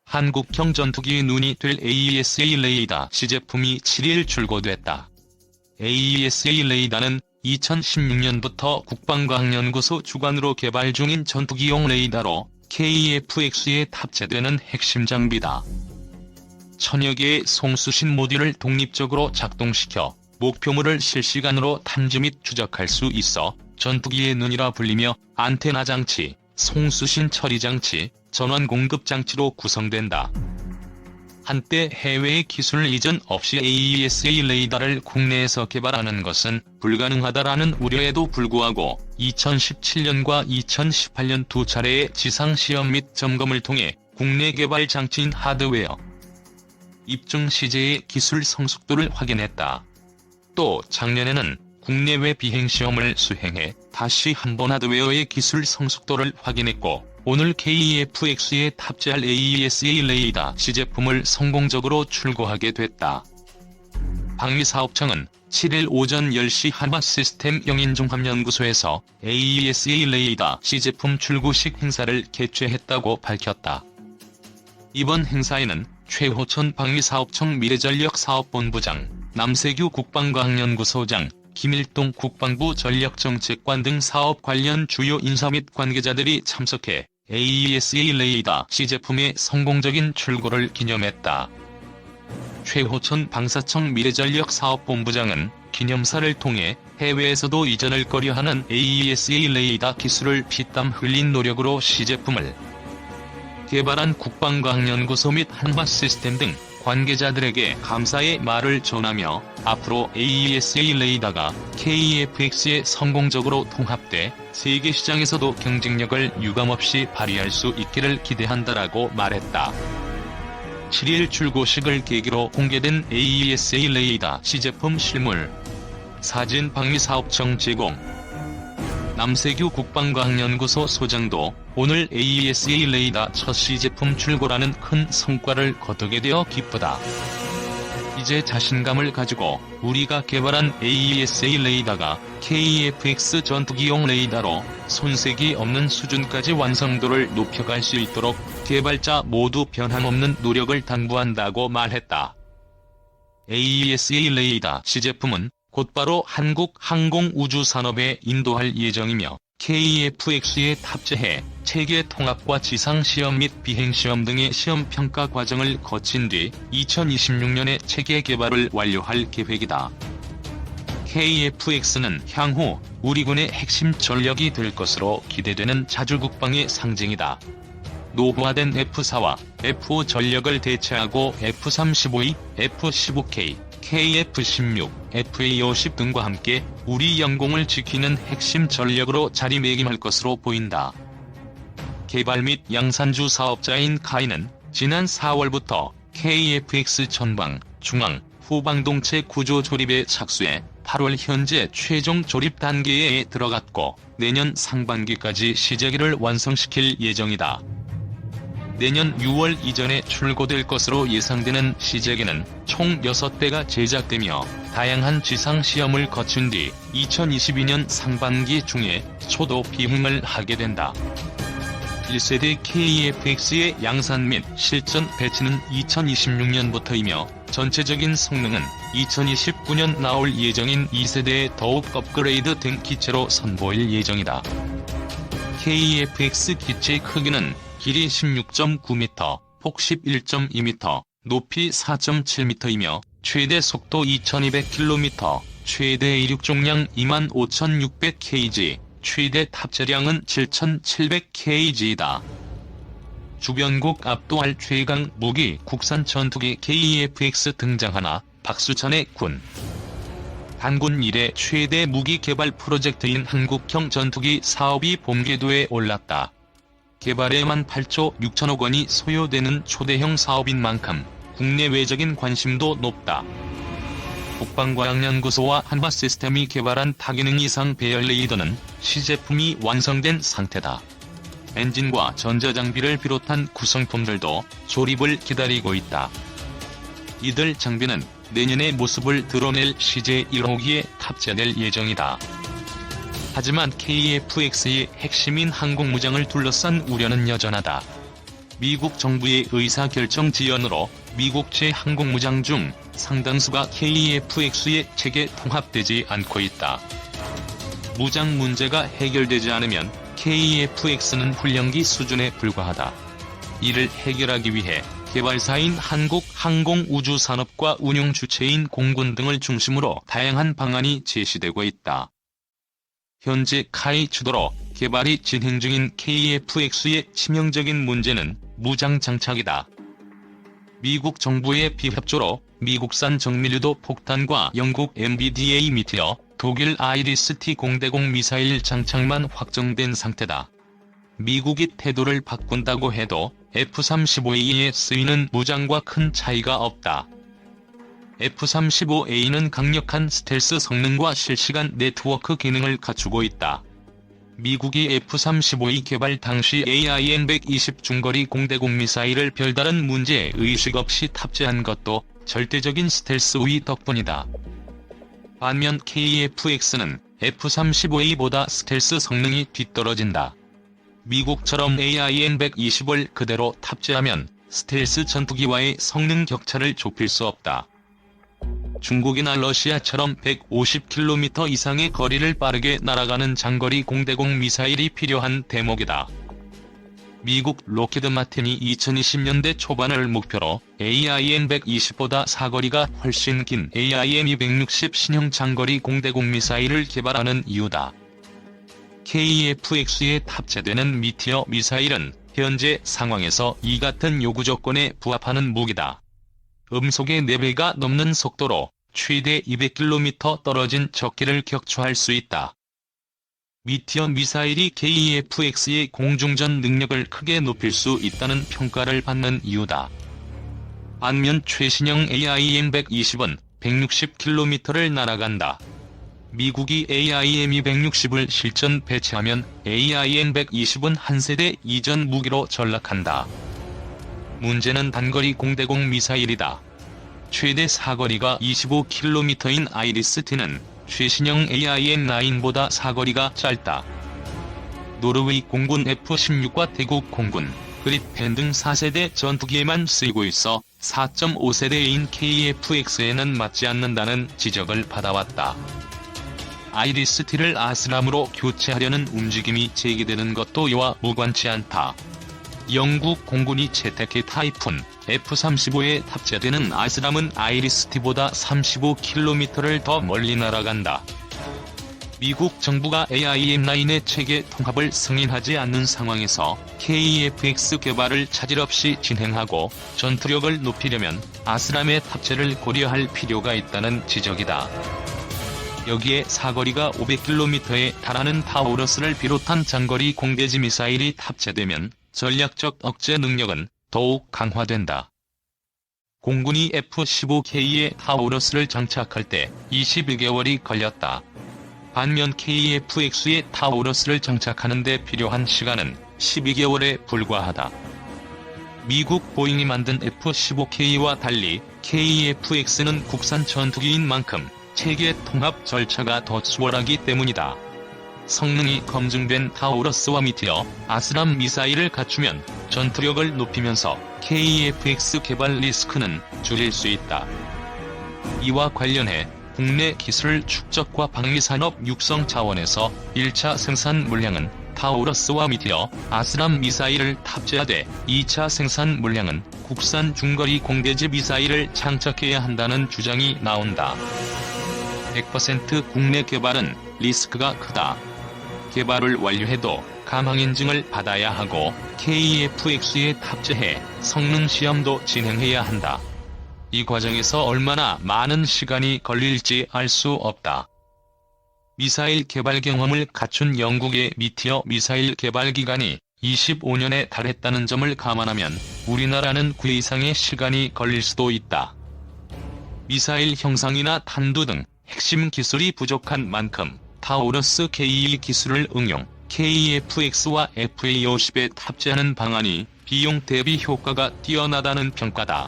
한국형 전투기의 눈이 될 AESA 레이더 시제품이 7일 출고됐다. AESA 레이더는 2016년부터 국방과학연구소 주관으로 개발 중인 전투기용 레이더로 KF-X에 탑재되는 핵심 장비다. 천여 개의 송수신 모듈을 독립적으로 작동시켜 목표물을 실시간으로 탐지 및 추적할 수 있어 전투기의 눈이라 불리며 안테나 장치, 송수신 처리 장치, 전원 공급 장치로 구성된다. 한때 해외의 기술 이전 없이 AESA 레이더를 국내에서 개발하는 것은 불가능하다라는 우려에도 불구하고 2017년과 2018년 두 차례의 지상시험 및 점검을 통해 국내 개발 장치인 하드웨어 입증 시제의 기술 성숙도를 확인했다. 또 작년에는 국내외 비행시험을 수행해 다시 한번 하드웨어의 기술 성숙도를 확인했고 오늘 KF-X에 탑재할 AESA 레이더 시제품을 성공적으로 출고하게 됐다. 방위사업청은 7일 오전 10시 한화시스템 영인종합연구소에서 AESA 레이더 시제품 출고식 행사를 개최했다고 밝혔다. 이번 행사에는 최호천 방위사업청 미래전력사업본부장, 남세규 국방과학연구소장, 김일동 국방부 전력정책관 등 사업 관련 주요 인사 및 관계자들이 참석해 AESA 레이더 시제품의 성공적인 출고를 기념했다. 최호천 방사청 미래전력사업본부장은 기념사를 통해 해외에서도 이전을 꺼려하는 AESA 레이더 기술을 피땀 흘린 노력으로 시제품을 개발한 국방과학연구소 및 한화시스템 등 관계자들에게 감사의 말을 전하며 앞으로 AESA 레이더가 KF-X에 성공적으로 통합돼 세계 시장에서도 경쟁력을 유감없이 발휘할 수 있기를 기대한다라고 말했다. 7일 출고식을 계기로 공개된 AESA 레이더 시제품 실물 사진 방위사업청 제공. 남세규 국방과학연구소 소장도 오늘 AESA 레이더 첫 시제품 출고라는 큰 성과를 거두게 되어 기쁘다. 이제 자신감을 가지고 우리가 개발한 AESA 레이더가 KF-X 전투기용 레이더로 손색이 없는 수준까지 완성도를 높여갈 수 있도록 개발자 모두 변함없는 노력을 당부한다고 말했다. AESA 레이더 시제품은 곧바로 한국 항공우주산업에 인도할 예정이며 KF-X에 탑재해 체계 통합과 지상시험 및 비행시험 등의 시험평가 과정을 거친 뒤 2026년에 체계 개발을 완료할 계획이다. KF-X는 향후 우리 군의 핵심 전력이 될 것으로 기대되는 자주국방의 상징이다. 노후화된 F4와 F5 전력을 대체하고 F-35E, F-15K, KF-16, FA-50 등과 함께 우리 영공을 지키는 핵심 전력으로 자리매김할 것으로 보인다. 개발 및 양산주 사업자인 카이는 지난 4월부터 KF-X 전방, 중앙, 후방동체 구조 조립에 착수해 8월 현재 최종 조립 단계에 들어갔고 내년 상반기까지 시제기를 완성시킬 예정이다. 내년 6월 이전에 출고될 것으로 예상되는 시제기는 총 6대가 제작되며 다양한 지상시험을 거친 뒤 2022년 상반기 중에 초도 비행을 하게 된다. 1세대 KF-X의 양산 및 실전 배치는 2026년부터이며 전체적인 성능은 2029년 나올 예정인 2세대에 더욱 업그레이드 된 기체로 선보일 예정이다. KF-X 기체 크기는 길이 16.9m, 폭 11.2m, 높이 4.7m이며 최대 속도 2200km, 최대 이륙重량 25,600kg, 최대 탑재량은 7,700kg이다. 주변국 압도할 최강 무기 국산 전투기 KF-X 등장하나 박수찬의 군. 단군 이래 최대 무기 개발 프로젝트인 한국형 전투기 사업이 본궤도에 올랐다. 개발에만 8조 6천억 원이 소요되는 초대형 사업인 만큼 국내외적인 관심도 높다. 국방과학연구소와 한화시스템이 개발한 다기능 이상 배열 레이더는 시제품이 완성된 상태다. 엔진과 전자장비를 비롯한 구성품들도 조립을 기다리고 있다. 이들 장비는 내년의 모습을 드러낼 시제 1호기에 탑재될 예정이다. 하지만 KF-X의 핵심인 항공무장을 둘러싼 우려는 여전하다. 미국 정부의 의사결정 지연으로 미국 제항공무장 중 상당수가 KF-X에 체계 통합되지 않고 있다. 무장 문제가 해결되지 않으면 KF-X는 훈련기 수준에 불과하다. 이를 해결하기 위해 개발사인 한국항공우주산업과 운용 주체인 공군 등을 중심으로 다양한 방안이 제시되고 있다. 현재 카이 주도로 개발이 진행 중인 KF-X의 치명적인 문제는 무장 장착이다. 미국 정부의 비협조로 미국산 정밀유도 폭탄과 영국 MBDA 미티어, 독일 아이리스-T 공대공 미사일 장착만 확정된 상태다. 미국이 태도를 바꾼다고 해도 F-35A에 쓰이는 무장과 큰 차이가 없다. F-35A는 강력한 스텔스 성능과 실시간 네트워크 기능을 갖추고 있다. 미국이 F-35A 개발 당시 AIM-120 중거리 공대공 미사일을 별다른 문제 의식 없이 탑재한 것도 절대적인 스텔스 우위 덕분이다. 반면 KF-X는 F-35A보다 스텔스 성능이 뒤떨어진다. 미국처럼 AIM-120을 그대로 탑재하면 스텔스 전투기와의 성능 격차를 좁힐 수 없다. 중국이나 러시아처럼 150km 이상의 거리를 빠르게 날아가는 장거리 공대공 미사일이 필요한 대목이다. 미국 로키드 마틴이 2020년대 초반을 목표로 AIM-120보다 사거리가 훨씬 긴 AIM-260 신형 장거리 공대공 미사일을 개발하는 이유다. KF-X에 탑재되는 미티어 미사일은 현재 상황에서 이 같은 요구 조건에 부합하는 무기다. 음속의 4배가 넘는 속도로 최대 200km 떨어진 적기를 격추할 수 있다. 미티어 미사일이 KF-X의 공중전 능력을 크게 높일 수 있다는 평가를 받는 이유다. 반면 최신형 AIM-120은 160km를 날아간다. 미국이 AIM-260을 실전 배치하면 AIM-120은 한 세대 이전 무기로 전락한다. 문제는 단거리 공대공 미사일이다. 최대 사거리가 25km인 아이리스-T는 최신형 AIM-9보다 사거리가 짧다. 노르웨이 공군 F-16과 태국 공군, 그리펜 등 4세대 전투기에만 쓰이고 있어 4.5세대인 KF-X에는 맞지 않는다는 지적을 받아왔다. 아이리스-T를 아스람으로 교체하려는 움직임이 제기되는 것도 이와 무관치 않다. 영국 공군이 채택해 타이푼 F-35에 탑재되는 아스람은 아이리스-T보다 35km를 더 멀리 날아간다. 미국 정부가 AIM-9의 체계 통합을 승인하지 않는 상황에서 KF-X 개발을 차질 없이 진행하고 전투력을 높이려면 아스람의 탑재를 고려할 필요가 있다는 지적이다. 여기에 사거리가 500km에 달하는 타우러스를 비롯한 장거리 공대지 미사일이 탑재되면 전략적 억제 능력은 더욱 강화된다. 공군이 F-15K에 타우러스를 장착할 때 21개월이 걸렸다. 반면 KF-X에 타우러스를 장착하는 데 필요한 시간은 12개월에 불과하다. 미국 보잉이 만든 F-15K와 달리 KF-X는 국산 전투기인 만큼 체계 통합 절차가 더 수월하기 때문이다. 성능이 검증된 타우러스와 미티어, 아스람 미사일을 갖추면 전투력을 높이면서 KF-X 개발 리스크는 줄일 수 있다. 이와 관련해 국내 기술 축적과 방위산업 육성 차원에서 1차 생산 물량은 타우러스와 미티어, 아스람 미사일을 탑재하되 2차 생산 물량은 국산 중거리 공대지 미사일을 장착해야 한다는 주장이 나온다. 100% 국내 개발은 리스크가 크다. 개발을 완료해도 감항 인증을 받아야 하고 KF-X에 탑재해 성능 시험도 진행해야 한다. 이 과정에서 얼마나 많은 시간이 걸릴지 알 수 없다. 미사일 개발 경험을 갖춘 영국의 미티어 미사일 개발 기간이 25년에 달했다는 점을 감안하면 우리나라는 그 이상의 시간이 걸릴 수도 있다. 미사일 형상이나 탄두 등 핵심 기술이 부족한 만큼 타우러스 KE 기술을 응용, KF-X와 FA-50에 탑재하는 방안이 비용 대비 효과가 뛰어나다는 평가다.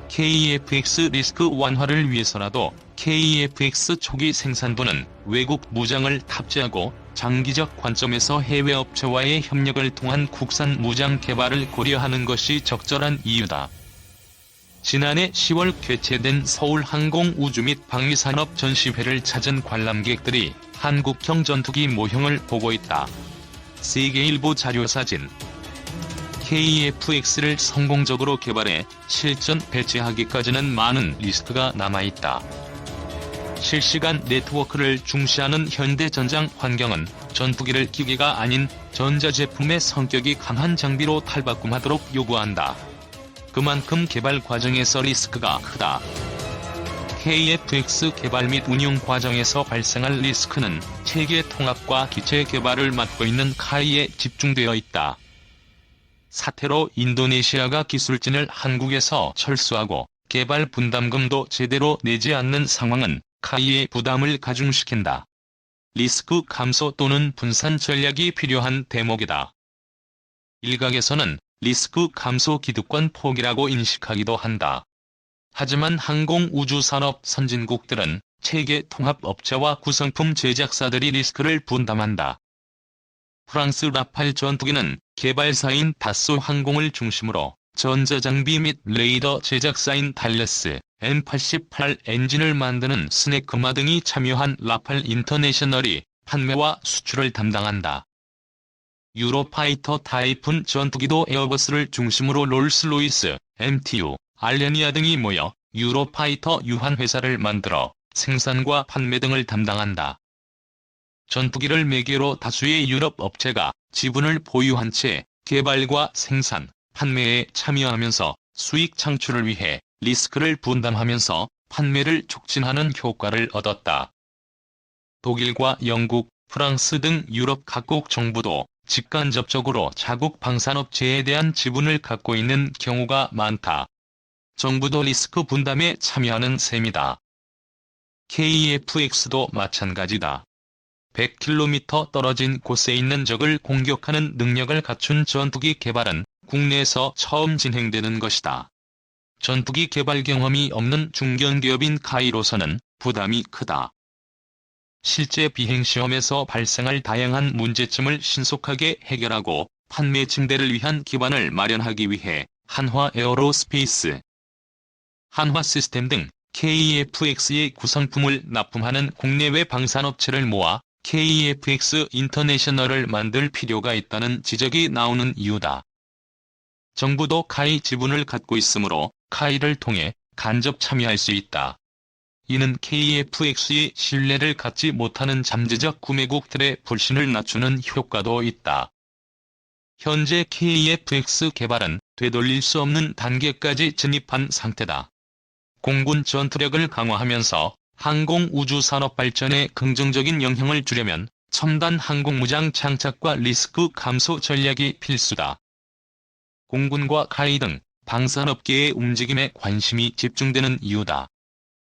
KF-X 리스크 완화를 위해서라도 KF-X 초기 생산부는 외국 무장을 탑재하고 장기적 관점에서 해외 업체와의 협력을 통한 국산 무장 개발을 고려하는 것이 적절한 이유다. 지난해 10월 개최된 서울항공우주 및 방위산업 전시회를 찾은 관람객들이 한국형 전투기 모형을 보고 있다. 세계일보 자료사진. KF-X를 성공적으로 개발해 실전 배치하기까지는 많은 리스크가 남아있다. 실시간 네트워크를 중시하는 현대전장 환경은 전투기를 기계가 아닌 전자제품의 성격이 강한 장비로 탈바꿈하도록 요구한다. 그만큼 개발 과정에서 리스크가 크다. KF-X 개발 및 운용 과정에서 발생할 리스크는 체계 통합과 기체 개발을 맡고 있는 카이에 집중되어 있다. 사태로 인도네시아가 기술진을 한국에서 철수하고 개발 분담금도 제대로 내지 않는 상황은 카이의 부담을 가중시킨다. 리스크 감소 또는 분산 전략이 필요한 대목이다. 일각에서는 리스크 감소 기득권 포기라고 인식하기도 한다. 하지만 항공우주산업 선진국들은 체계 통합 업체와 구성품 제작사들이 리스크를 분담한다. 프랑스 라팔 전투기는 개발사인 다소 항공을 중심으로 전자장비 및 레이더 제작사인 달레스, M88 엔진을 만드는 스네크마 등이 참여한 라팔 인터내셔널이 판매와 수출을 담당한다. 유로파이터 타이푼 전투기도 에어버스를 중심으로 롤스로이스, MTU, 알레니아 등이 모여 유로파이터 유한회사를 만들어 생산과 판매 등을 담당한다. 전투기를 매개로 다수의 유럽 업체가 지분을 보유한 채 개발과 생산, 판매에 참여하면서 수익 창출을 위해 리스크를 분담하면서 판매를 촉진하는 효과를 얻었다. 독일과 영국, 프랑스 등 유럽 각국 정부도 직간접적으로 자국 방산업체에 대한 지분을 갖고 있는 경우가 많다. 정부도 리스크 분담에 참여하는 셈이다. KF-X도 마찬가지다. 100km 떨어진 곳에 있는 적을 공격하는 능력을 갖춘 전투기 개발은 국내에서 처음 진행되는 것이다. 전투기 개발 경험이 없는 중견기업인 카이로서는 부담이 크다. 실제 비행시험에서 발생할 다양한 문제점을 신속하게 해결하고 판매 증대를 위한 기반을 마련하기 위해 한화 에어로스페이스, 한화 시스템 등 KF-X의 구성품을 납품하는 국내외 방산업체를 모아 KF-X 인터내셔널을 만들 필요가 있다는 지적이 나오는 이유다. 정부도 카이 지분을 갖고 있으므로 카이를 통해 간접 참여할 수 있다. 이는 KF-X의 신뢰를 갖지 못하는 잠재적 구매국들의 불신을 낮추는 효과도 있다. 현재 KF-X 개발은 되돌릴 수 없는 단계까지 진입한 상태다. 공군 전투력을 강화하면서 항공우주산업 발전에 긍정적인 영향을 주려면 첨단 항공무장 장착과 리스크 감소 전략이 필수다. 공군과 카이 등 방산업계의 움직임에 관심이 집중되는 이유다.